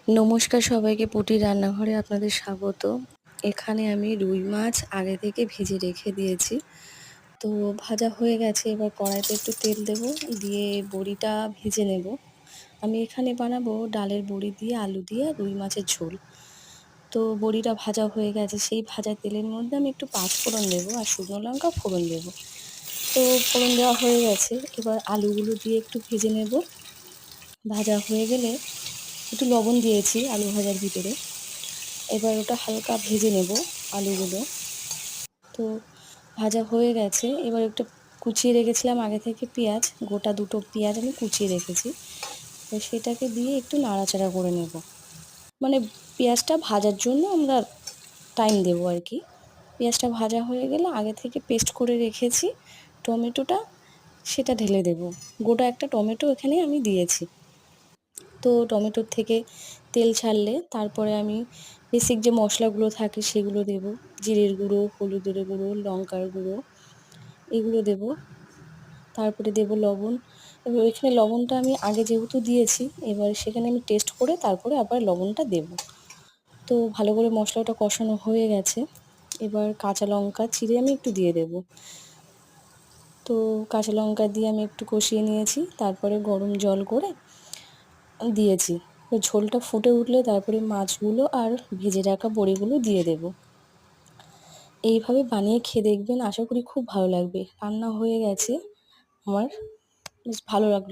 নমস্কার সবাইকে, পুটির রান্নাঘরে আপনাদের স্বাগত। এখানে আমি রুই মাছ আগে থেকে ভেজে রেখে দিয়েছি। তো ভাজা হয়ে গেছে, এবার কড়াইতে একটু তেল দেবো, দিয়ে বড়িটা ভেজে নেব। আমি এখানে বানাবো ডালের বড়ি দিয়ে, আলু দিয়ে রুই মাছের ঝোল। তো বড়িটা ভাজা হয়ে গেছে, সেই ভাজা তেলের মধ্যে আমি একটু পাঁচফোড়ন দেবো আর শুকনো লঙ্কা ফোড়ন দেবো। তো ফোড়ন দেওয়া হয়ে গেছে, এবার আলুগুলো দিয়ে একটু ভেজে নেব। ভাজা হয়ে গেলে একটু লবণ দিয়েছি আলু ভাজার ভিতরে। এবার ওটা হালকা ভেজে নেব আলুগুলো। তো ভাজা হয়ে গেছে, এবার একটু কুচিয়ে রেখেছিলাম আগে থেকে পেঁয়াজ, গোটা দুটো পেঁয়াজ আমি কুচিয়ে রেখেছি। তো সেটাকে দিয়ে একটু নাড়াচাড়া করে নেব, মানে পেঁয়াজটা ভাজার জন্য আমরা টাইম দেবো আর কি। পেঁয়াজটা ভাজা হয়ে গেলে আগে থেকে পেস্ট করে রেখেছি টমেটোটা, সেটা ঢেলে দেব। গোটা একটা টমেটো এখানে আমি দিয়েছি। তো টমেটোর থেকে তেল ছাড়লে তারপরে আমি বেসিক যে মশলাগুলো থাকে সেগুলো দেব। জিরের গুঁড়ো, হলুদের গুঁড়ো, লঙ্কার গুঁড়ো এগুলো দেব। তারপরে দেব লবণ। এবার এখানে লবণটা আমি আগে যেহেতু দিয়েছি, এবার সেখানে আমি টেস্ট করে তারপরে আবার লবণটা দেব। তো ভালো করে মশলাটা কষানো হয়ে গেছে, এবার কাঁচা লঙ্কা চিরে আমি একটু দিয়ে দেব। তো কাঁচা লঙ্কা দিয়ে আমি একটু কষিয়ে নিয়েছি, তারপরে গরম জল করে দিয়েছি। তো ঝোলটা ফুটে উঠলে তারপরে মাছগুলো আর ভেজে রাখা বড়িগুলো দিয়ে দেব। এইভাবে বানিয়ে খেয়ে দেখবেন, আশা করি খুব ভালো লাগবে। রান্না হয়ে গেছে আমার, বেশ ভালো লাগলো।